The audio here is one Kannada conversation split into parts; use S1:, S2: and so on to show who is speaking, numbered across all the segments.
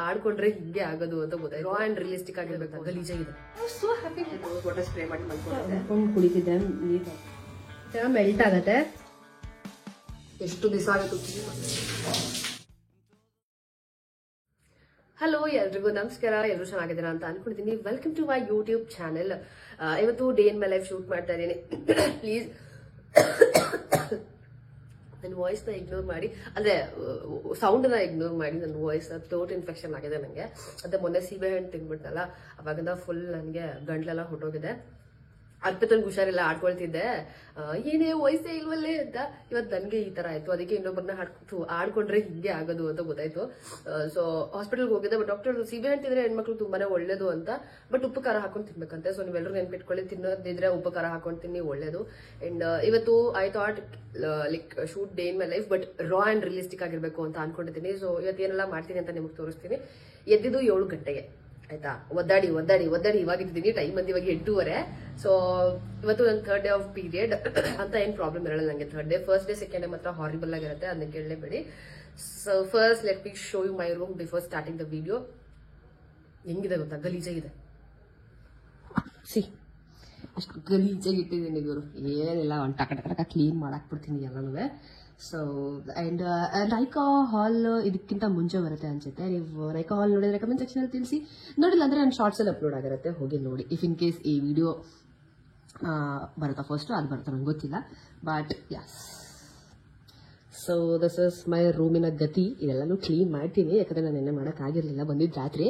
S1: ಆಡ್ಕೊಂಡ್ರೆ ಹಿಂಗೆ ಆಗೋದು ಅಂತ ಗೊತ್ತಾಯ್ತು. ರಾ ಅಂಡ್ ರಿಯಲಿಸ್ಟಿಕ್ ಆಗಿರ್ಬೇಕು, ಗಲೀಜಾಗಿದೆ. So happy. ವಾಟರ್ ಸ್ಪ್ರೇ ಮಾಡಿ ಕುಡಿತಿದ್ದೆ, ನೀರು ಮೆಲ್ಟ್ ಆಗತ್ತೆ. ಎಷ್ಟು ದಿವಸ ಆಗಿತ್ತು. ಹಲೋ, ಎಲ್ರಿಗೂ ನಮಸ್ಕಾರ. ಎಲ್ಲರೂ ಚೆನ್ನಾಗಿದ್ದೀರಾ ಅಂತ ಅನ್ಕೊಂಡಿದ್ದೀನಿ. Welcome to my YouTube channel. ಇವತ್ತು day in my life shoot ಮಾಡ್ತಾ ಇದ್ದೀನಿ. ಪ್ಲೀಸ್ ನನ್ನ ವಾಯ್ಸ್ ನ ಇಗ್ನೋರ್ ಮಾಡಿ, ಅಂದ್ರೆ ಸೌಂಡ್ ನ ಇಗ್ನೋರ್ ಮಾಡಿ. ನನ್ನ ವಾಯ್ಸ್ ಥ್ರೋಟ್ ಇನ್ಫೆಕ್ಷನ್ ಆಗಿದೆ ನನಗೆ. ಅದೇ ಮೊನ್ನೆ ಸೀಬೆ ಹಣ್ಣು ತಿನ್ಬಿಟ್ಟಲ್ಲ, ಅವಾಗಿಂದ ಫುಲ್ ನನಗೆ ಗಂಟ್ಲೆಲ್ಲ ಹೊಟ್ಟೋಗಿದೆ. ಅರ್ಪಿತನ್ಗೆ ಹುಷಾರಿಲ್ಲ, ಆಡ್ಕೊಳ್ತಿದ್ದೆ, ಏನೇ ವಯಸ್ಸೇ ಇಲ್ವಲ್ಲೇ ಅಂತ. ಇವತ್ತು ನನಗೆ ಈ ತರ ಆಯ್ತು. ಅದಕ್ಕೆ ಇನ್ನೊಬ್ಬರನ್ನ ಆಡ್ಕೊಂಡ್ರೆ ಹಿಂಗೆ ಆಗೋದು ಅಂತ ಗೊತ್ತಾಯ್ತು. ಸೊ ಹಾಸ್ಪಿಟಲ್ಗೆ ಹೋಗಿದ್ದೆ. ಬಟ್ ಡಾಕ್ಟರ್ ಸೀಬೆ ಹಣ್ಣು ತಿಂದ್ರೆ ಹೆಣ್ಮಕ್ಳು ತುಂಬಾನೇ ಒಳ್ಳೇದು ಅಂತ, ಬಟ್ ಉಪ್ಪು ಖಾರ ಹಾಕೊಂಡು ತಿನ್ಬೇಕಂತೆ. ಸೊ ನೀವೆಲ್ಲರೂ ನೆನ್ಪಿಟ್ಕೊಳ್ಳಿ, ತಿನ್ನೋದಿದ್ರೆ ಉಪ್ಪು ಖಾರ ಹಾಕೊಂಡು ತಿನ್ನಿ, ಒಳ್ಳೇದು. ಅಂಡ್ ಇವತ್ತು I thought like shoot day in my life, but raw and realistic ಆಗಿರ್ಬೇಕು ಅಂತ ಅನ್ಕೊಂಡಿದ್ದೀನಿ. ಸೊ ಇವತ್ತೇನೆಲ್ಲ ಮಾಡ್ತೀನಿ ಅಂತ ನಿಮಗೆ ತೋರಿಸ್ತೀನಿ. ಎದ್ದಿದ್ದು 7 ಗಂಟೆಗೆ ಆಯ್ತಾ. ಒದ್ದಾಡಿ ಇವಾಗಿದ್ದೀನಿ. ಟೈಮ್ ಬಂದು ಇವಾಗ 8:30. ಸೊ ಇವತ್ತು ನನ್ನ ಥರ್ಡ್ ಡೇ ಆಫ್ ಪೀರಿಯಡ್ ಅಂತ ಏನ್ ಪ್ರಾಬ್ಲಮ್ ಇರಲ್ಲ ನನಗೆ. Third day, first day, second day ಮಾತ್ರ ಹಾರಿಬಲ್ ಆಗಿರುತ್ತೆ, ಅದನ್ನ ಕೇಳಲೇಬೇಡಿ. So first let me show you my room before starting the video. ಹೆಂಗಿದೆ ಗೊತ್ತಾ, ಗಲೀಜಾಗಿದೆ. ಸಿ ಅಷ್ಟು ಗಲೀಜಾಗಿ ಇಟ್ಟಿದ್ದೀನಿ ಇವರು. ಏನಿಲ್ಲ, ಒಂದು ಟಕ ಕ್ಲೀನ್ ಮಾಡಾಕ್ಬಿಡ್ತೀನಿ ಎಲ್ಲನೂ. ಸೊ ಅಂಡ್ ನೈಕಾ ಹಾಲ್ ಇದಕ್ಕಿಂತ ಮುಂಚೆ ಬರುತ್ತೆ ಅನ್ಸುತ್ತೆ. ನೀವು ನೈಕಾ ಹಾಲ್ ನೋಡಿದ್ರೆ ಕಮೆಂಟ್ ಸೆಕ್ಷನ್ ಅಲ್ಲಿ ತಿಳಿಸಿ. ನೋಡಿಲ್ಲ ಅಂದ್ರೆ ನನ್ನ ಶಾರ್ಟ್ಸ್ ಅಲ್ಲಿ ಅಪ್ಲೋಡ್ ಆಗಿರುತ್ತೆ, ಹೋಗಿ ನೋಡಿ. ಇಫ್ ಇನ್ ಕೇಸ್ ಈ ವಿಡಿಯೋ ಬರುತ್ತಾ ಫಸ್ಟ್, ಅದು ಬರುತ್ತಾ ನಂಗೆ ಗೊತ್ತಿಲ್ಲ. But yes, so this is my ರೂಮಿನ ಗತಿ. ಇದೆಲ್ಲನೂ ಕ್ಲೀನ್ ಮಾಡ್ತೀನಿ, ಯಾಕಂದ್ರೆ ನಾನು ನೆನ್ನೆ ಮಾಡೋಕ್ಕಾಗಿರ್ಲಿಲ್ಲ, ಬಂದಿದ್ದು ರಾತ್ರಿ.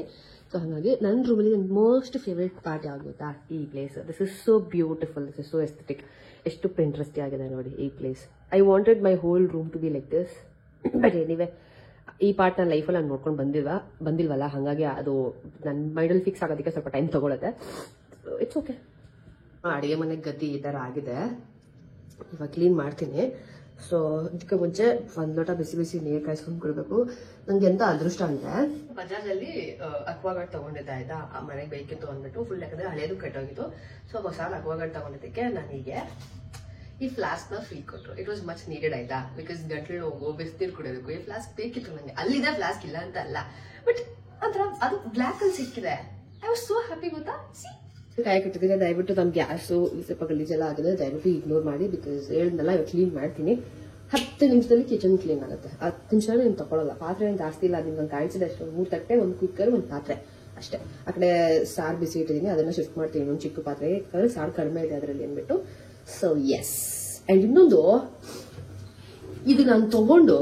S1: ಸೊ ಹಾಗಾಗಿ ನನ್ನ ರೂಮಲ್ಲಿ ನನ್ನ ಮೋಸ್ಟ್ ಫೇವ್ರೇಟ್ ಪಾರ್ಟ್ ಯಾವ್ದು ಗೊತ್ತಾ, ಈ place. This is so beautiful, this is so aesthetic. ಎಷ್ಟು ಇಂಟ್ರೆಸ್ಟಿ ಆಗಿದೆ ನೋಡಿ ಈ place. I wanted my whole room to be like this. But anyway, ಈ ಪಾರ್ಟ್ ನನ್ನ ಲೈಫಲ್ಲಿ ನಾನು ನೋಡ್ಕೊಂಡು ಬಂದಿಲ್ವಲ್ಲ, ಹಾಗಾಗಿ ಅದು ನನ್ನ ಮೈಂಡಲ್ಲಿ ಫಿಕ್ಸ್ ಆಗೋದಕ್ಕೆ ಸ್ವಲ್ಪ ಟೈಮ್ ತಗೊಳುತ್ತೆ. It's okay. ಅಡುಗೆ ಮನೆ ಗತಿ ಈ ಥರ ಆಗಿದೆ. ಇವಾಗ ಕ್ಲೀನ್ ಮಾಡ್ತೀನಿ. ಸೊ ಇದಕ್ಕೆ ಮುಂಚೆ 1 ಲೋಟ ಬಿಸಿ ನೀರು ಕಾಯಿಸ್ಕೊಂಡು ಕೊಡ್ಬೇಕು. ನಂಗೆ ಎಂತ ಅದೃಷ್ಟ ಅಂದ್ರೆ, ಬಜಾಜಲ್ಲಿ ಅಕ್ವಾಗಾರ್ಡ್ ತಗೊಂಡಿದ್ದೆ ಆಯ್ತಾ. ಆ ಮನೆಗೆ ಬೇಕಿತ್ತು ಅಂದ್ಬಿಟ್ಟು ಫುಲ್, ಯಾಕಂದ್ರೆ ಹಳೇದು ಕೆಟ್ಟೋಗಿತ್ತು. ಸೊ ಹೊಸ ಅಕ್ವಾಗಾರ್ಡ್ ತಗೊಂಡಿದ್ದಕ್ಕೆ ನನಗೆ ಈ ಫ್ಲಾಸ್ಕ್ ನ ಫ್ರೀ ಕೊಟ್ಟರು. ಇಟ್ ವಾಸ್ ಮಚ್ ನೀಡೆಡ್ ಆಯ್ತಾ, ಬಿಕಾಸ್ ಗಂಟ್ಲು ಹೋಗೋ ಬಿಸಿನೀರು ಕುಡಿಯೋದಕ್ಕೂ ಈ ಫ್ಲಾಸ್ಕ್ ಬೇಕಿತ್ತು ನನಗೆ. ಅಲ್ಲಿದೆ ಫ್ಲಾಸ್ಕ್, ಇಲ್ಲ ಅಂತ ಅಲ್ಲ, ಬಟ್ ಒಂಥರ ಅದು ಬ್ಲ್ಯಾಕ್ ಅಲ್ಲಿ ಸಿಕ್ಕಿದೆ. ಐ ವಾಸ್ ಸೋ ಹ್ಯಾಪಿ ಗೊತ್ತಾ. ಕಾಯಿ ಕಟ್ಟಿದ್ರೆ ದಯವಿಟ್ಟು ನಮ್ಮ ಗ್ಯಾಸು ಸ್ವಲ್ಪ ಗಲೀಜೆಲ್ಲ ಆಗಿದೆ, ದಯವಿಟ್ಟು ಇಗ್ನೋರ್ ಮಾಡಿ. ಬಿಕಾಸ್ ಹೇಳಿದ್ನಲ್ಲ, ಇವಾಗ ಕ್ಲೀನ್ ಮಾಡ್ತೀನಿ. 10 ನಿಮಿಷದಲ್ಲಿ ಕಿಚನ್ ಕ್ಲೀನ್ ಆಗುತ್ತೆ. 10 ನಿಮಿಷ ನೀನು ತಗೊಳ್ಳಲ್ಲ. ಪಾತ್ರೆ ಏನು ಜಾಸ್ತಿ ಇಲ್ಲ, ನಿಮ್ಗೆ ಕಾಣಿಸಿದೆ ಅಷ್ಟು. 3 ತಟ್ಟೆ, 1 ಕುಕ್ಕರ್, 1 ಪಾತ್ರೆ ಅಷ್ಟೇ. ಆ ಕಡೆ ಸಾರು ಬಿಸಿ ಇಟ್ಟಿದ್ದೀನಿ, ಅದನ್ನ ಶಿಫ್ಟ್ ಮಾಡ್ತೀನಿ ಒಂದು ಚಿಕ್ಕ ಪಾತ್ರೆಗೆ, ಯಾಕಂದ್ರೆ ಸಾರು ಕಡಿಮೆ ಇದೆ ಅದರಲ್ಲಿ ಅಂದ್ಬಿಟ್ಟು. So S. ಅಂಡ್ ಇನ್ನೊಂದು, ಇದು ನಾನು ತಗೊಂಡು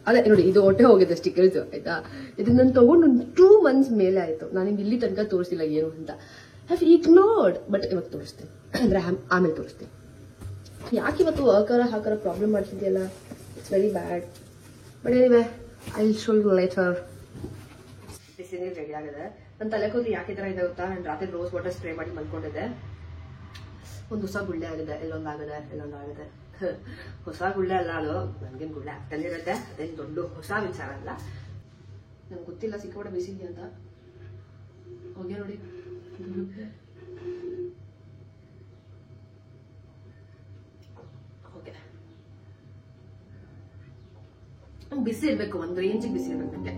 S1: ಅದೇ ನೋಡಿ, ಇದು ಹೊಟ್ಟೆ ಹೋಗಿದೆ ಸ್ಟಿಕ್ಕರ್ಸ್ ಆಯ್ತಾ. ಇದನ್ನ ನಾನು ತಗೊಂಡು 2 months ಮೇಲೆ ಆಯ್ತು. ನಾನು ನಿಮ್ಗೆ ಇಲ್ಲಿ ತನಕ ತೋರಿಸಿಲ್ಲ ಏನು ಅಂತ. Have ignored. ಬಟ್ ಇವತ್ತು ತೋರಿಸ್ತೀನಿ, ಅಂದ್ರೆ ಆಮೇಲೆ ತೋರಿಸ್ತೀನಿ. ಯಾಕೆ ಇವತ್ತು ಹಾಕರ ಪ್ರಾಬ್ಲಮ್ ಮಾಡ್ತಿದ್ಯಲ್ಲ, it's very bad. But anyway, I will show you later. ಬಿಸಿ ನೀರು ರೆಡಿ ಆಗಿದೆ. ನನ್ನ ತಲೆ ಕೂದಲು ಯಾಕೆ ತರ ಇದೆ ಗೊತ್ತಾ, ನಾನು ರಾತ್ರಿ ರೋಸ್ ವಾಟರ್ ಸ್ಪ್ರೇ ಮಾಡಿ ಮಲ್ಕೊಂಡಿದ್ದೆ. ಒಂದು ಹೊಸ ಗುಳ್ಳೆ ಆಗಿದೆ, ಎಲ್ಲೊಂದಾಗಿದೆ. ಹೊಸ ಗುಳ್ಳೆ ಅಲ್ಲ ಅದು, ನನ್ಗೇನು ಗುಳ್ಳೆ ಆಗ್ತಾನಿರುತ್ತೆ, ಅದೇನು ದೊಡ್ಡ ಹೊಸ ವಿಚಾರ ಅಲ್ಲ. ನನ್ಗೆ ಗೊತ್ತಿಲ್ಲ ಸಿಕ್ಕಾಪಟ್ಟೆ ಬಿಸಿದ್ಯಾ ಅಂತ. ಹೋಗಿ ನೋಡಿ. ಓಕೆ, ಬಿಸಿ ಇರ್ಬೇಕು, ಒಂದು ರೇಂಜಿಗೆ ಬಿಸಿ ಇರ್ಬೇಕು ನನಗೆ.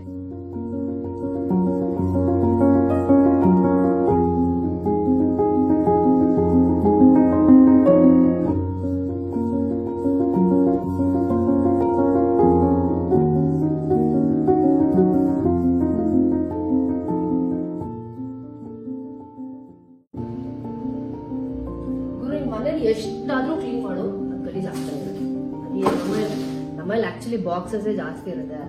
S1: ಎಷ್ಟಾದ್ರೂ ಕ್ಲೀನ್ ಮಾಡು, ಗಲೀಜ್ ಆಗ್ತಾ ಇರುತ್ತೆ. ನಮ್ಮಲ್ಲಿ ಆಕ್ಚುಲಿ ಬಾಕ್ಸಸ್ ಜಾಸ್ತಿ ಇರುತ್ತೆ.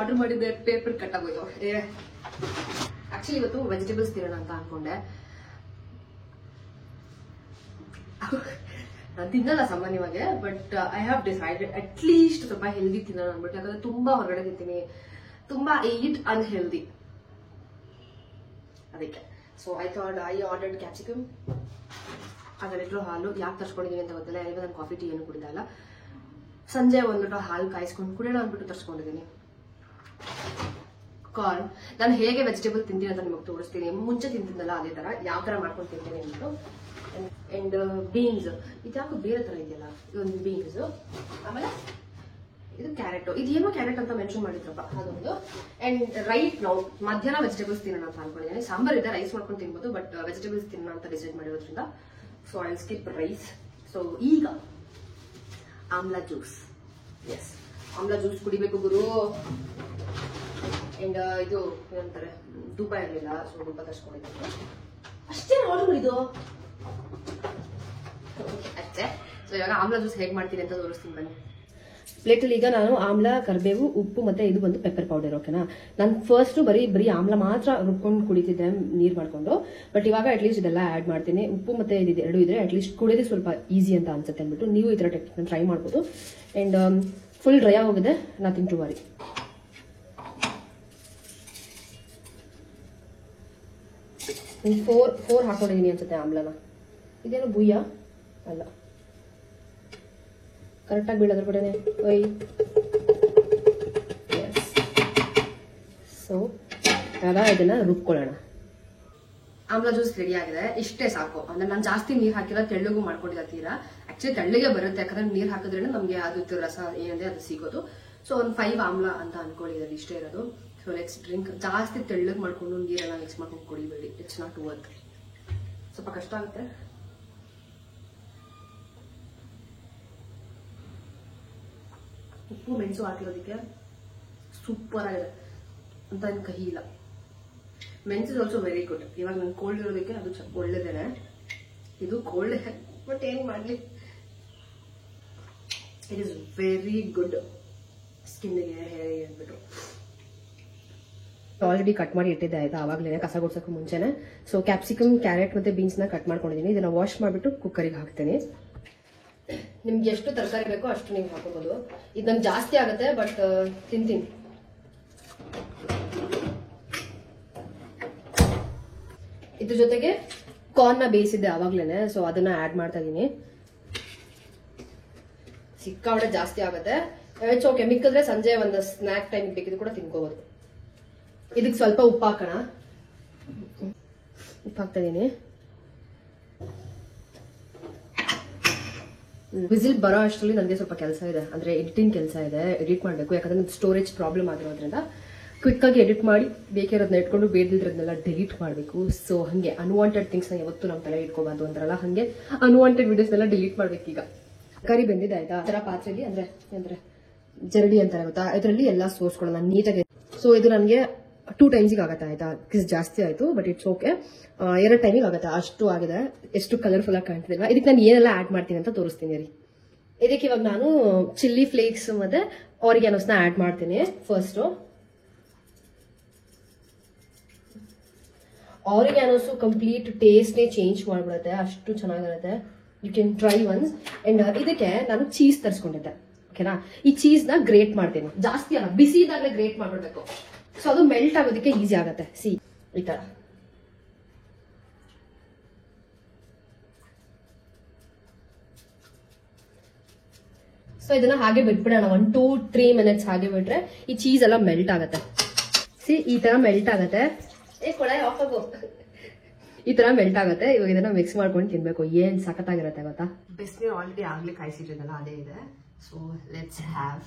S1: ಆರ್ಡರ್ ಮಾಡಿದ್ದೆ ಪೇಪರ್ ಕಟ್ ಆಗೋಯ್ತು. ಆಕ್ಚುಲಿ ಇವತ್ತು ವೆಜಿಟೇಬಲ್ಸ್ ತಿನ್ನೋಣ ಅಂತ ಅನ್ಕೊಂಡೆ. ನಾನು ತಿನ್ನಲ್ಲ ಸಾಮಾನ್ಯವಾಗಿ, but I have decided at least ಸ್ವಲ್ಪ ಹೆಲ್ದಿ ತಿನ್ನೋಣ ಅನ್ಬಿಟ್ಟು. ಯಾಕಂದ್ರೆ ತುಂಬಾ ಹೊರಗಡೆ ತಿಂತೀನಿ, ತುಂಬಾ ಈಟ್ ಅನ್ಹೆಲ್ದಿ, ಅದಕ್ಕೆ. ಸೊ ಐ ಆರ್ಡರ್ಡ್ ಕ್ಯಾಪ್ಸಿಕಮ್, ಅದರಲ್ಲಿರೋ ಹಾಲು. ಯಾಕೆ ತರ್ಸ್ಕೊಂಡಿದೀನಿ ಅಂತ ಗೊತ್ತಿಲ್ಲ. ಈಗ ನಾನು ಕಾಫಿ ಟೀ ಏನು ಕುಡಿದಲ್ಲ. ಸಂಜೆ ಒಂದು ಲೋಟ ಹಾಲು ಕಾಯಿಸ್ಕೊಂಡು ಕುಡಿಯೋಣ ಅಂದ್ಬಿಟ್ಟು ತರ್ಸ್ಕೊಂಡಿದ್ದೀನಿ. ಕಾರ್ನ್, ನಾನು ಹೇಗೆ ವೆಜಿಟೇಬಲ್ ತಿಂತೀನಿ ಅಂತ ನಿಮಗೆ ತೋರಿಸ್ತೀನಿ. ಮುಂಚೆ ತಿಂತಿದ್ದಲ್ಲ ಅದೇ ತರ ಯಾವ ತರ ಮಾಡ್ಕೊಂಡು ತಿಂತೀನಿ ಅಂದ್ಬಿಟ್ಟು. ಅಂಡ್ ಬೀನ್ಸ್, ಇದ್ಯಾಕೋ ಬೇರೆ ತರ ಇದೆಯಲ್ಲ, ಇದೊಂದು ಬೀನ್ಸ್. ಆಮೇಲೆ ಇದು ಕ್ಯಾರೆಟ್, ಇದೇನೋ ಕ್ಯಾರೆಟ್ ಅಂತ ಮೆನ್ಷನ್ ಮಾಡಿದ್ರಪ್ಪ, ಅದೊಂದು. ಅಂಡ್ ರೈಟ್ ನಾವು ಮಧ್ಯಾಹ್ನ ವೆಜಿಟೇಬಲ್ಸ್ ತಿನ್ನೋಣ ಅಂತ ಅನ್ಕೊಂಡಿದ್ದೀನಿ. ಸಾಂಬಾರ್ ಇದೆ, ರೈಸ್ ಮಾಡ್ಕೊಂಡು ತಿನ್ಬೋದು, ಬಟ್ ವೆಜಿಟೇಬಲ್ಸ್ ತಿನ್ನೋಣ ಅಂತ ಡಿಸೈಡ್ ಮಾಡಿರೋದ್ರಿಂದ so I skip rice. So ಈಗ amla juice, yes amla juice ಕುಡಿಬೇಕು ಗುರು. ಅಂಡ್ ಇದು ಏನಂತಾರೆ, ಧೂಪ ಇರಲಿಲ್ಲ, ಸೊ ಧೂಪ ತರ್ಸ್ಕೊಂಡಿದ್ದೀನಿ. ಅಷ್ಟೇ ಆರ್ಡರ್ ಮಾಡಿದ್ದು ಅಷ್ಟೇ. ಸೊ ಇವಾಗ ಆಮ್ಲಾ ಜ್ಯೂಸ್ ಹೇಗೆ ಮಾಡ್ತೀನಿ ಅಂತ ತೋರಿಸ್ತೀನಿ ಬನ್ನಿ. ಪ್ಲೇಟಲ್ಲಿ ಈಗ ನಾನು ಆಮ್ಲ, ಕರಿಬೇವು, ಉಪ್ಪು ಮತ್ತೆ ಇದು ಬಂದು ಪೆಪ್ಪರ್ ಪೌಡರ್. ಓಕೆನಾ, ನಾನು ಫಸ್ಟ್ ಬರೀ ಆಮ್ಲ ಮಾತ್ರ ರುಬ್ಕೊಂಡು ಕುಡಿತಿದ್ದೆ ನೀರು ಮಾಡ್ಕೊಂಡು. ಬಟ್ ಇವಾಗ ಅಟ್ಲೀಸ್ಟ್ ಇದೆಲ್ಲ ಆ್ಯಡ್ ಮಾಡ್ತೀನಿ. ಉಪ್ಪು ಮತ್ತೆ ಇದು ಎರಡು ಇದ್ರೆ ಅಟ್ಲೀಸ್ಟ್ ಕುಡಿಯೋದು ಸ್ವಲ್ಪ ಈಸಿ ಅಂತ ಅನ್ಸುತ್ತೆ ಅಂದ್ಬಿಟ್ಟು ನೀವು ಈ ಥರ ಟೆಕ್ನಿಕ್ ಟ್ರೈ ಮಾಡ್ಬೋದು. ಅಂಡ್ ಫುಲ್ ಡ್ರೈ ಆಗೋಗಿದೆ, ನಥಿಂಗ್ ಟು ವರಿ. ಫೋರ್ ಹಾಕೊಂಡಿದ್ದೀನಿ ಅನ್ಸುತ್ತೆ ಆಮ್ಲನ. ಇದೇನು ಬುಯ್ಯ ಅಲ್ಲ, ಕರೆಕ್ಟಾಗಿ ಬೀಳೋದ್ರ ಕಡೆನೆ. ಸೊ ಇದನ್ನ ರುಬ್ಕೊಳ್ಳೋಣ. ಆಮ್ಲ ಜ್ಯೂಸ್ ರೆಡಿ ಆಗಿದೆ, ಇಷ್ಟೇ ಸಾಕು. ಅಂದ್ರೆ ನಾನು ಜಾಸ್ತಿ ನೀರು ಹಾಕಿಲ್ಲ, ತೆಳ್ಳಗೂ ಮಾಡ್ಕೊಂಡಿಲ್ಲ ತೀರಾ. ಆಕ್ಚುಲಿ ತೆಳ್ಳಗೆ ಬರುತ್ತೆ, ಯಾಕಂದ್ರೆ ನೀರು ಹಾಕಿದ್ರೆ ನಮಗೆ ಅದು ರಸ ಏನಿದೆ ಅದು ಸಿಗೋದು. ಸೊ ಒಂದು 5 ಆಮ್ಲ ಅಂತ ಅನ್ಕೊಳ್ಳಿದಲ್ಲಿ ಇಷ್ಟೇ ಇರೋದು. So let's drink. ಜಾಸ್ತಿ ತೆಳ್ಳಗೆ ಮಾಡ್ಕೊಂಡು ನೀರೆಲ್ಲ ಮಿಕ್ಸ್ ಮಾಡ್ಕೊಂಡು ಕುಡಿಬೇಡಿ, ಇಟ್ಸ್ ನಾಟ್ ವರ್ತ್. ಸ್ವಲ್ಪ ಕಷ್ಟ ಆಗುತ್ತೆ. ಉಪ್ಪು ಮೆಣಸು ಹಾಕಿರೋದಕ್ಕೆ ಸೂಪರ್ ಆಗಿದೆ ಅಂತ ಏನು ಕಹಿ ಇಲ್ಲ. ಮೆಣಸು ಇಸ್ ಆಲ್ಸೋ ವೆರಿ ಗುಡ್. ಇವಾಗ ನನ್ ಕೋಲ್ಡ್ ಇರೋದಕ್ಕೆ ಅದು ಒಳ್ಳೇದೇನೆ. ಇದು ಕೋಲ್ಡ್, ಬಟ್ ಏನ್ ಮಾಡ್ಲಿ, ಇಟ್ ಇಸ್ ವೆರಿ ಗುಡ್ ಸ್ಕಿನ್ಗೆ, ಹೇರ್ ಅಂದ್ಬಿಟ್ಟು. ಆಲ್ರೆಡಿ ಕಟ್ ಮಾಡಿ ಇಟ್ಟಿದ್ದೆ ಆಯ್ತಾ, ಆವಾಗಲೇ ಕಸ ಗುಡ್ಸೋಕೆ ಮುಂಚೆನೆ. ಸೊ ಕ್ಯಾಪ್ಸಿಕಮ್, ಕ್ಯಾರೆಟ್ ಮತ್ತೆ ಬೀನ್ಸ್ ನ ಕಟ್ ಮಾಡ್ಕೊಂಡಿದ್ದೀನಿ. ಇದನ್ನ ವಾಶ್ ಮಾಡಿಬಿಟ್ಟು ಕುಕ್ಕರಿಗೆ ಹಾಕ್ತೀನಿ. ನಿಮ್ಗೆ ಎಷ್ಟು ತರಕಾರಿ ಬೇಕೋ ಅಷ್ಟು ನೀವು ಹಾಕೋಬಹುದು. ಇದು ನಂಗೆ ಜಾಸ್ತಿ ಆಗುತ್ತೆ, ಬಟ್ ತಿಂತೀನಿ. ಇದ್ರ ಜೊತೆಗೆ ಕಾರ್ನ್ ನ ಬೇಯಿಸಿದ್ದೆ ಆವಾಗ್ಲೇನೆ, ಸೊ ಅದನ್ನ ಆಡ್ ಮಾಡ್ತಾ ಇದೀನಿ. ಸಿಕ್ಕಾಪಟ್ಟೆ ಜಾಸ್ತಿ ಆಗುತ್ತೆ. ಇಟ್ಸ್ ಓಕೆ, ಮಿಕ್ಕಿದ್ರೆ ಸಂಜೆ ಒಂದು ಸ್ನಾಕ್ ಟೈಮ್ ಬೇಕಿದ್ರು ಕೂಡ ತಿನ್ಕೋಬಹುದು. ಇದಕ್ಕೆ ಸ್ವಲ್ಪ ಉಪ್ಪು ಹಾಕೋಣ. ಉಪ್ಪು ಹಾಕ್ತಾ ಇದೀನಿ. ವಿಸಿಲ್ ಬರೋ ಅಷ್ಟರಲ್ಲಿ ನನಗೆ ಸ್ವಲ್ಪ ಕೆಲಸ ಇದೆ, ಅಂದ್ರೆ ಎಡಿಟಿಂಗ್ ಕೆಲಸ ಇದೆ, ಎಡಿಟ್ ಮಾಡಬೇಕು. ಯಾಕಂದ್ರೆ ನನ್ನ ಸ್ಟೋರೇಜ್ ಪ್ರಾಬ್ಲಮ್ ಆಗಿರೋದ್ರಿಂದ ಕ್ವಿಕ್ ಆಗಿ ಎಡಿಟ್ ಮಾಡಿ ಬೇಕಿರೋದನ್ನ ಇಟ್ಕೊಂಡು ಬೇಡದಿದ್ರನ್ನೆಲ್ಲ ಡಿಲೀಟ್ ಮಾಡಬೇಕು. ಸೊ ಹಂಗೆ ಅನ್ವಾಂಟೆಡ್ ಥಿಂಗ್ಸ್ ನ ಯಾವತ್ತು ನಮ್ಮ ತಲೆ ಇಟ್ಕೋಬಾರ್ದು ಅಂತಾರಲ್ಲ, ಹಂಗೆ ಅನ್ವಾಂಟೆಡ್ ವಿಡಿಯೋಸ್ನೆಲ್ಲ ಡಿಲೀಟ್ ಮಾಡ್ಬೇಕು. ಈಗ ತರಕಾರಿ ಬೆಂದಿದೆ ಆಯ್ತಾ, ಆ ತರ ಪಾತ್ರೆಯಲ್ಲಿ ಅಂದ್ರೆ ಜರಡಿ ಅಂತಾರೆ ಗೊತ್ತಾ, ಇದರಲ್ಲಿ ಎಲ್ಲ ಸೋಸ್ಕೊಳ್ಳೋಣ ನೀಟಾಗಿ. ಸೊ ಇದು ನನಗೆ 2 ಟೈಮ್ಸಿಗೆ ಆಗತ್ತೆ ಆಯ್ತಾ. ಜಾಸ್ತಿ ಆಯ್ತು, ಬಟ್ ಇಟ್ಸ್ ಓಕೆ. 2 ಟೈಮಿಗೆ ಆಗುತ್ತೆ, ಅಷ್ಟು ಆಗಿದೆ. ಎಷ್ಟು ಕಲರ್ಫುಲ್ ಆಗಿ ಕಾಣ್ತಿಲ್ಲ. ಇದಕ್ಕೆ ನಾನು ಏನೆಲ್ಲ ಆಡ್ ಮಾಡ್ತೀನಿ ಅಂತ ತೋರಿಸ್ತೀನಿ ರೀ. ಇದಕ್ಕೆ ಇವಾಗ ನಾನು ಚಿಲ್ಲಿ ಫ್ಲೇಕ್ಸ್ ಮತ್ತೆ ಆರಿಗ್ಯಾನೋಸ್ ನ ಆಡ್ ಮಾಡ್ತೀನಿ. First oreganos complete taste change ಮಾಡ್ಬಿಡುತ್ತೆ, ಅಷ್ಟು ಚೆನ್ನಾಗಿರುತ್ತೆ. You can try once. And ಇದಕ್ಕೆ ನಾನು ಚೀಸ್ ತರಿಸ್ಕೊಂಡಿದ್ದೆ. ಓಕೆನಾ, ಈ ಚೀಸ್ ನ ಗ್ರೇಟ್ ಮಾಡ್ತೀನಿ. ಜಾಸ್ತಿ ಅಲ್ಲ, ಬಿಸಿ ಇದಾಗಲೇ ಗ್ರೇಟ್ ಮಾಡ್ಬಿಡ್ಬೇಕು. ಸೊ ಅದು ಮೆಲ್ಟ್ ಆಗೋದಕ್ಕೆ ಈಸಿ ಆಗುತ್ತೆ. ಸಿ ಈ ತರ. ಸೊ ಇದನ್ನ ಹಾಗೆ ಬಿಟ್ಬಿಡೋಣ 1-2-3 ಮಿನಿಟ್ಸ್. ಹಾಗೆ ಬಿಟ್ರೆ ಈ ಚೀಸ್ ಎಲ್ಲ ಮೆಲ್ಟ್ ಆಗುತ್ತೆ. ಸಿ ಈ ತರ ಮೆಲ್ಟ್ ಆಗುತ್ತೆ. ಈ ತರ ಮೆಲ್ಟ್ ಆಗುತ್ತೆ. ಇವಾಗ ಇದನ್ನ ಮಿಕ್ಸ್ ಮಾಡ್ಕೊಂಡು ತಿನ್ಬೇಕು. ಏನ್ ಸಖತ್ತಾಗಿರುತ್ತೆ ಗೊತ್ತಾ. ಬಿಸಿನೀರು ಆಲ್ರೆಡಿ ಆಗ್ಲೇ ಕಾಯಿಸಿಟ್ಟಿದ್ದಲ್ಲ, ಅದೇ ಇದೆ. So let's have.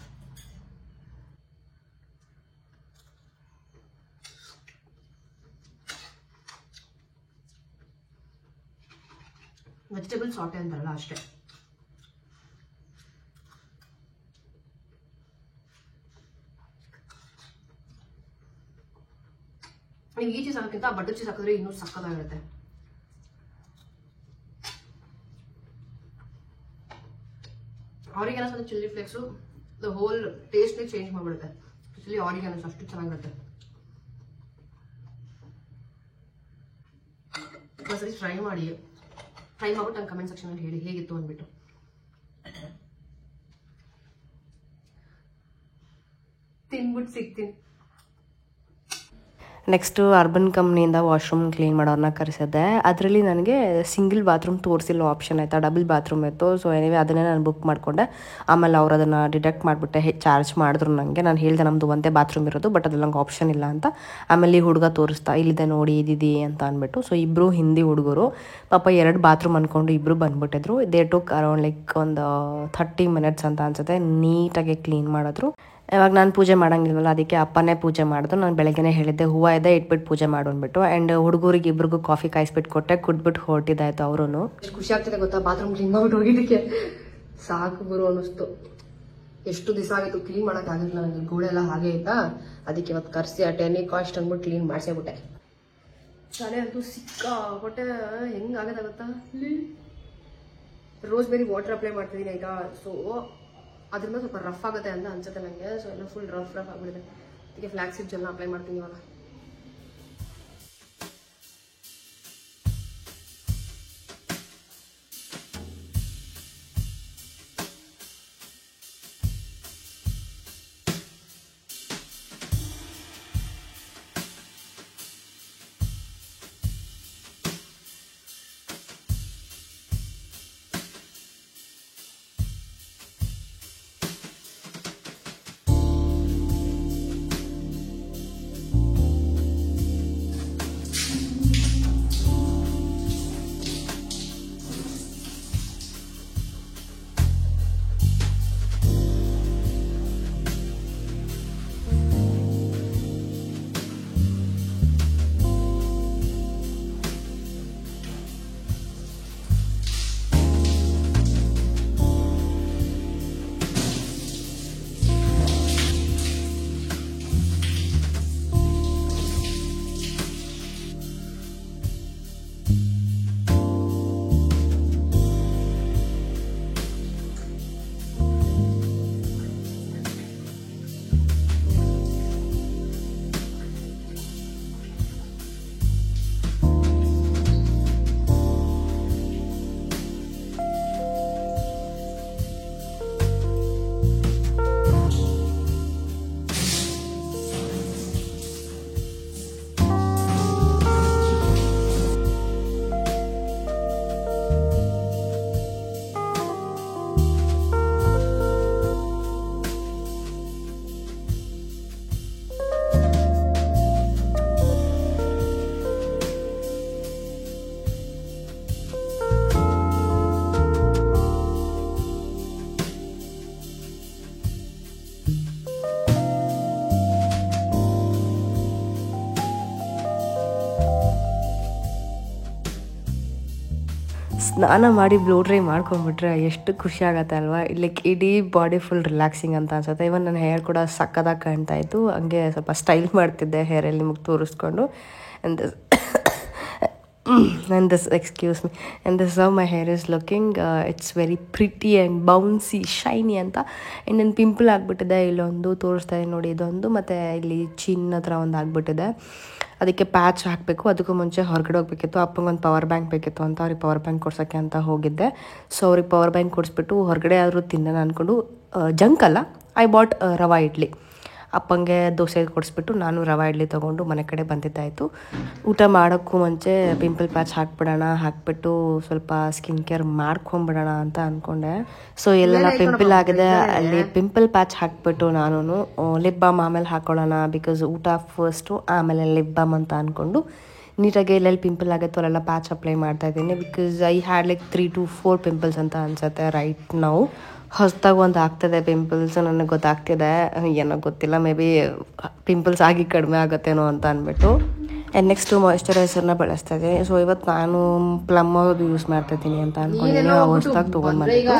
S1: ವೆಜಿಟೇಬಲ್ ಸಾಟೆ ಅಂತಾರಲ್ಲ ಅಷ್ಟೇ. ನೀವು ಈ ಚೀಸ್ ಹಾಕೋಕ್ಕಿಂತ ಬಟರ್ ಚೀಸ್ ಹಾಕಿದ್ರೆ ಇನ್ನೂ ಸಕ್ಕತ್ತಾಗಿರುತ್ತೆ. ಆರಿಗ್ಯಾನೋಸ್ ಮತ್ತು ಚಿಲ್ಲಿ ಫ್ಲೇಕ್ಸು ದ ಹೋಲ್ ಟೇಸ್ಟ್ನೇ ಚೇಂಜ್ ಮಾಡಿಬಿಡುತ್ತೆ. ಸ್ಪೆಷಲಿ ಆರಿಗಾನೋ ಅಷ್ಟು ಚೆನ್ನಾಗಿರುತ್ತೆ. ಒಂದ್ಸರಿ ಟ್ರೈ ಮಾಡ್ಬಿಟ್ಟು ನಂಗೆ ಕಮೆಂಟ್ ಸೆಕ್ಷನಲ್ಲಿ ಹೇಳಿ ಹೇಗಿತ್ತು ಅಂದ್ಬಿಟ್ಟು. ತಿನ್ಬಿಟ್ಟು ಸಿಗ್ತೀನಿ.
S2: ನೆಕ್ಸ್ಟು ಅರ್ಬನ್ ಕಂಪ್ನಿಯಿಂದ ವಾಶ್ರೂಮ್ ಕ್ಲೀನ್ ಮಾಡೋರನ್ನ ಕರೆಸಿದ್ದೆ. ಅದರಲ್ಲಿ ನನಗೆ ಸಿಂಗಲ್ ಬಾತ್ರೂಮ್ ತೋರಿಸಿಲ್ಲ, ಆಪ್ಷನ್ ಆಯಿತಾ, ಡಬಲ್ ಬಾತ್ರೂಮ್ ಇತ್ತು. ಸೊ ಎನಿವೆ ಅದನ್ನೇ ನಾನು ಬುಕ್ ಮಾಡಿಕೊಂಡೆ. ಆಮೇಲೆ ಅವ್ರು ಅದನ್ನು ಡಿಡಕ್ಟ್ ಮಾಡಿಬಿಟ್ಟೆ, ಚಾರ್ಜ್ ಮಾಡಿದ್ರು ನನಗೆ. ನಾನು ಹೇಳಿದೆ ನಮ್ಮದು ಒಂದೇ ಬಾತ್ರೂಮ್ ಇರೋದು, ಬಟ್ ಅದ್ರಲ್ಲಿ ನಂಗೆ ಆಪ್ಷನ್ ಇಲ್ಲ ಅಂತ. ಆಮೇಲೆ ಈ ಹುಡುಗ ತೋರಿಸ್ತಾ, ಇಲ್ಲಿದೆ ನೋಡಿ ಇದಿದೆ ಅಂತ ಅಂದ್ಬಿಟ್ಟು. ಸೊ ಇಬ್ಬರು ಹಿಂದಿ ಹುಡುಗರು ಪಾಪ 2 ಬಾತ್ರೂಮ್ ಅಂದ್ಕೊಂಡು ಇಬ್ಬರು ಬಂದುಬಿಟ್ಟಿದ್ರು. ದೇ ಟುಕ್ ಅರೌಂಡ್ ಲೈಕ್ ಒಂದು 30 ಮಿನಿಟ್ಸ್ ಅಂತ ಅನ್ಸುತ್ತೆ. ನೀಟಾಗಿ ಕ್ಲೀನ್ ಮಾಡಿದ್ರು. ಇವಾಗ ನಾನು ಪೂಜೆ ಮಾಡೋಂಗಿಲ್ವಲ್ಲ, ಅದಕ್ಕೆ ಅಪ್ಪನೇ ಪೂಜೆ ಮಾಡಿದ್ರು. ನಾನು ಬೆಳಗ್ಗೆನೇ ಹೇಳಿದ್ದೆ ಹೂವು ಇದೆ ಇಟ್ಬಿಟ್ಟು ಪೂಜೆ ಮಾಡು ಅಂದ್ಬಿಟ್ಟು. ಆ್ಯಂಡ್ ಹುಡುಗರಿಗೆ ಇಬ್ರಿಗೂ ಕಾಫಿ ಕಾಯಿಸ್ಬಿಟ್ಟು ಕೊಟ್ಟೆ, ಕುಡ್ಬಿಟ್ಟು ಹೊರಟಿದ್ದಾಯ್ತು ಅವರು.
S1: ಎಷ್ಟು ಖುಷಿ ಆಗ್ತಿದೆ ಗೊತ್ತಾ ಬಾತ್ರೂಮ್ ಕ್ಲೀನ್ ಮಾಡ್ಬಿಟ್ಟು ಹೋಗಿದ್ದಕ್ಕೆ. ಸಾಕು ಗುರು ಅನ್ನಿಸ್ತು. ಎಷ್ಟು ದಿವಸ ಆಗಿತ್ತು ಕ್ಲೀನ್ ಮಾಡೋಕ್ಕಾಗಿಲ್ಲ ನನಗೆ, ಗೋಡೆ ಎಲ್ಲ ಹಾಗೆ ಆಯ್ತಾ. ಅದಕ್ಕೆ ಇವತ್ತು ಕರ್ಸಿ ಆ ಟೆನ್ನಿ ಕಾಸ್ಟ್ ಅಂದ್ಬಿಟ್ಟು ಕ್ಲೀನ್ ಮಾಡಿಸೇಬಿಟ್ಟೆ. ತಲೆ ಅಂತೂ ಹೊಟ್ಟೆ ಹೆಂಗಾಗದ ಗೊತ್ತಾ. ರೋಸ್ ಬೇರಿ ವಾಟರ್ ಅಪ್ಲೈ ಮಾಡ್ತಿದ್ದೀನಿ ಈಗ. ಸೊ ಅದರಿಂದ ಸ್ವಲ್ಪ ರಫ್ ಆಗುತ್ತೆ ಅಂತ ಅನ್ಸುತ್ತೆ ನನಗೆ. ಸೊ ಎಲ್ಲ ಫುಲ್ ರಫ್ ಆಗಿಬಿಡುತ್ತೆ. ಅದಕ್ಕೆ ಫ್ಲಾಕ್ಸ್ ಸೀಡ್ ಜೆಲ್ನ ಅಪ್ಲೈ ಮಾಡ್ತೀನಿ ಇವಾಗ.
S2: ಸ್ನಾನ ಮಾಡಿ ಬ್ಲೋ ಡ್ರೈ ಮಾಡ್ಕೊಂಡ್ಬಿಟ್ರೆ ಎಷ್ಟು ಖುಷಿ ಆಗುತ್ತೆ ಅಲ್ವಾ. ಲೈಕ್ ಇಡೀ ಬಾಡಿ ಫುಲ್ ರಿಲ್ಯಾಕ್ಸಿಂಗ್ ಅಂತ ಅನ್ಸುತ್ತೆ. ಇವನ್ ನನ್ನ ಹೇರ್ ಕೂಡ ಸಕ್ಕದಾಗಿ ಕಾಣ್ತಾ ಇತ್ತು. ಹಂಗೆ ಸ್ವಲ್ಪ ಸ್ಟೈಲ್ ಮಾಡ್ತಿದ್ದೆ ಹೇರಲ್ಲಿ ನಿಮಗೆ ತೋರಿಸ್ಕೊಂಡು. and this excuse me, and this is how my hair is looking. It's very pretty and bouncy, shiny ಅಂತ. and ನನ್ನ ಪಿಂಪಲ್ ಆಗಿಬಿಟ್ಟಿದೆ ಇಲ್ಲೊಂದು ತೋರಿಸ್ತಾ ಇದೆ ನೋಡಿ, ಇದೊಂದು, ಮತ್ತು ಇಲ್ಲಿ ಚಿನ್ನ ಹತ್ರ ಒಂದು ಆಗಿಬಿಟ್ಟಿದೆ. ಅದಕ್ಕೆ ಪ್ಯಾಚ್ ಹಾಕಬೇಕು. ಅದಕ್ಕೂ ಮುಂಚೆ ಹೊರಗಡೆ ಹೋಗ್ಬೇಕಿತ್ತು. ಅಪ್ಪಂಗೊಂದು ಪವರ್ ಬ್ಯಾಂಕ್ ಬೇಕಿತ್ತು ಅಂತ ಅವ್ರಿಗೆ ಪವರ್ ಬ್ಯಾಂಕ್ ಕೊಡ್ಸೋಕ್ಕೆ ಅಂತ ಹೋಗಿದ್ದೆ. ಸೊ ಅವ್ರಿಗೆ ಪವರ್ ಬ್ಯಾಂಕ್ ಕೊಡಿಸ್ಬಿಟ್ಟು ಹೊರಗಡೆ ಆದರೂ ತಿನ್ನೋಣ ಅಂದ್ಕೊಂಡು, ಜಂಕ್ ಅಲ್ಲ, ಐ ಬಾಟ್ ರವಾ ಇಡ್ಲಿ. ಅಪ್ಪಂಗೆ ದೋಸೆ ಕೊಡಿಸ್ಬಿಟ್ಟು ನಾನು ರವಾ ಇಡ್ಲಿ ತೊಗೊಂಡು ಮನೆ ಕಡೆ ಬಂದಿದ್ದಾಯಿತು. ಊಟ ಮಾಡೋಕ್ಕೂ ಮುಂಚೆ ಪಿಂಪಲ್ ಪ್ಯಾಚ್ ಹಾಕ್ಬಿಟ್ಟು ಸ್ವಲ್ಪ ಸ್ಕಿನ್ ಕೇರ್ ಮಾಡ್ಕೊಂಬಿಡೋಣ ಅಂತ ಅಂದ್ಕೊಂಡೆ. ಸೊ ಎಲ್ಲೆಲ್ಲ ಪಿಂಪಲ್ ಆಗಿದೆ ಅಲ್ಲಿ ಪಿಂಪಲ್ ಪ್ಯಾಚ್ ಹಾಕ್ಬಿಟ್ಟು ನಾನು ಲಿಪ್ ಬಾಮ್ ಆಮೇಲೆ ಹಾಕೊಳ್ಳೋಣ, ಬಿಕಾಸ್ ಊಟ ಫಸ್ಟು ಆಮೇಲೆ ಲಿಪ್ ಬಾಮ್ ಅಂತ ಅಂದ್ಕೊಂಡು ನೀಟಾಗಿ ಎಲ್ಲೆಲ್ಲಿ ಪಿಂಪಲ್ ಆಗುತ್ತೋ ಅಲ್ಲೆಲ್ಲ ಪ್ಯಾಚ್ ಅಪ್ಲೈ ಮಾಡ್ತಾಯಿದ್ದೀನಿ. Because I had like 3 to 4 pimples ಅಂತ ಅನ್ಸುತ್ತೆ ರೈಟ್ ನಾವು. ಹೊಸದಾಗಿ ಒಂದು ಆಗ್ತದೆ ಪಿಂಪಲ್ಸ್, ನನಗೆ ಗೊತ್ತಾಗ್ತಿದೆ, ಏನೋ ಗೊತ್ತಿಲ್ಲ, ಮೇ ಬಿ ಪಿಂಪಲ್ಸ್ ಆಗಿ ಕಡಿಮೆ ಆಗುತ್ತೇನೋ ಅಂತ ಅಂದ್ಬಿಟ್ಟು. ಆ್ಯಂಡ್ ನೆಕ್ಸ್ಟು ಮಾಯ್ಶ್ಚರೈಸರ್ನ ಬಳಸ್ತಾ ಇದ್ದೀನಿ. ಸೊ ಇವತ್ತು ನಾನು ಪ್ಲಮ್ ಆಯಿಲ್ ಯೂಸ್ ಮಾಡ್ತಾಯಿದ್ದೀನಿ ಅಂತ ಅಂದ್ಕೊಂಡಿದ್ದೀನಿ. ಹೊಸದಾಗಿ ತೊಗೊಂಡು ಬಂದಿದ್ದು.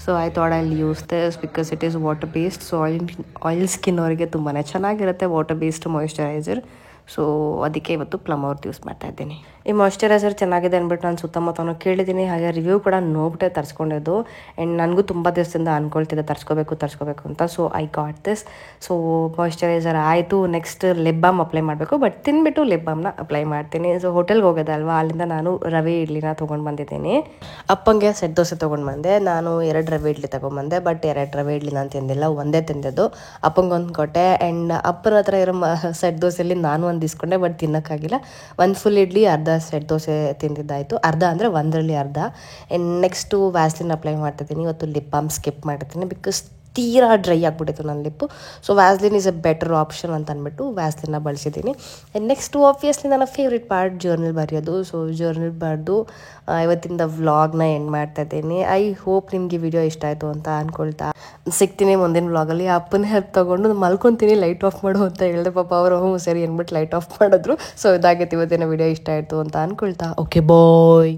S2: So I thought I use this because it is water based. So oil skin ಅವರಿಗೆ ತುಂಬಾ ಚೆನ್ನಾಗಿರುತ್ತೆ ವಾಟರ್ ಬೇಸ್ಡ್ ಮಾಯ್ಶ್ಚರೈಸರ್. ಸೊ ಅದಕ್ಕೆ ಇವತ್ತು ಪ್ಲಮ್ ಅವ್ರದ್ದು ಯೂಸ್ ಮಾಡ್ತಾ ಇದ್ದೀನಿ. ಈ ಮಾಯ್ಶ್ಚರೈಸರ್ ಚೆನ್ನಾಗಿದೆ ಅಂದ್ಬಿಟ್ಟು ನಾನು ಸುತ್ತಮುತ್ತನೂ ಕೇಳಿದ್ದೀನಿ, ಹಾಗೆ ರಿವ್ಯೂ ಕೂಡ ನೋಡ್ಬಿಟ್ಟೆ ತರಿಸ್ಕೊಂಡಿದ್ದು. ಆ್ಯಂಡ್ ನನಗೂ ತುಂಬ ದಿವಸದಿಂದ ಅಂದ್ಕೊಳ್ತಿದ್ದೆ ತರಿಸ್ಕೋಬೇಕು ಅಂತ. So I got this. So moisturiser ಆಯಿತು, ನೆಕ್ಸ್ಟ್ ಲಿಪ್ ಬಾಮ್ ಅಪ್ಲೈ ಮಾಡಬೇಕು. ಬಟ್ ತಿನ್ಬಿಟ್ಟು ಲಿಪ್ ಬಾಮ್ನ ಅಪ್ಲೈ ಮಾಡ್ತೀನಿ. ಸೊ ಹೋಟೆಲ್ಗೆ ಹೋಗೋದೆ ಅಲ್ವಾ, ಅಲ್ಲಿಂದ ನಾನು ರವೆ ಇಡ್ಲಿನ ತೊಗೊಂಡು ಬಂದಿದ್ದೀನಿ. ಅಪ್ಪಂಗೆ ಸೆಟ್ ದೋಸೆ ತೊಗೊಂಡು ಬಂದೆ. ನಾನು 2 ರವೆ ಇಡ್ಲಿ ತೊಗೊಂಡ್ಬಂದೆ. ಬಟ್ 2 ರವೆ ಇಡ್ಲಿ ನಾನು ತಿಂದಿಲ್ಲ, ಒಂದೇ ತಿಂದಿದ್ದು. ಅಪ್ಪಂಗೆ ಒಂದು ಕೊಟ್ಟೆ. ಆ್ಯಂಡ್ ಅಪ್ಪನ ಹತ್ರ ಇರೋ ಸೆಟ್ ದೋಸೆಯಲ್ಲಿ ನಾನು ಒಂದು ಇಸ್ಕೊಂಡೆ, ಬಟ್ ತಿನ್ನೋಕ್ಕಾಗಿಲ್ಲ. ಒಂದು ಫುಲ್ ಇಡ್ಲಿ, ಅರ್ಧ ಸೆಟ್ ದೋಸೆ ತಿಂದಿದ್ದಾಯಿತು. ಅರ್ಧ ಅಂದರೆ ಒಂದರಲ್ಲಿ ಅರ್ಧ. ಆ್ಯಂಡ್ ನೆಕ್ಸ್ಟು ವ್ಯಾಸ್ಲಿನ್ ಅಪ್ಲೈ ಮಾಡ್ತಿದ್ದೀನಿ. ಇವತ್ತು ಲಿಪ್ ಬಾಮ್ ಸ್ಕಿಪ್ ಮಾಡಿರ್ತೀನಿ, ಬಿಕಾಸ್ ತೀರಾ ಡ್ರೈ ಆಗಿಬಿಟ್ಟಿತ್ತು ನನ್ನ lip. So Vaseline is A better option ಅಂತ ಅಂದ್ಬಿಟ್ಟು ವ್ಯಾಸ್ಲಿನ್ನ ಬಳಸಿದ್ದೀನಿ. ಆ್ಯಂಡ್ ನೆಕ್ಸ್ಟು ಆಬ್ವಿಯಸ್ಲಿ ನನ್ನ ಫೇವ್ರೆಟ್ ಪಾರ್ಟ್ ಜರ್ನಲ್ ಬರೆಯೋದು. ಸೊ ಜರ್ನಲ್ ಬರೆದು ಇವತ್ತಿಂದ ವ್ಲಾಗ್ನ ಎಂಡ್ ಮಾಡ್ತಾ ಇದ್ದೀನಿ. ಐ ಹೋಪ್ ನಿಮಗೆ ವಿಡಿಯೋ ಇಷ್ಟ ಆಯಿತು ಅಂತ ಅಂದ್ಕೊಳ್ತಾ ಸಿಗ್ತೀನಿ ಮುಂದಿನ ವ್ಲಾಗಲ್ಲಿ. ಅಪ್ಪನ ಹೆಲ್ಪ್ ತೊಗೊಂಡು ಮಲ್ಕೊತೀನಿ, ಲೈಟ್ ಆಫ್ ಮಾಡು ಅಂತ ಹೇಳಿದೆ. ಪಾಪ ಅವರು ಸರಿ ಅಂದ್ಬಿಟ್ಟು ಲೈಟ್ ಆಫ್ ಮಾಡಿದ್ರು. ಸೊ ಇದಾಗೈತೆ ಇವತ್ತಿನ ವಿಡಿಯೋ ಇಷ್ಟ ಆಯಿತು ಅಂತ ಅಂದ್ಕೊಳ್ತಾ ಓಕೆ ಬಾಯ್.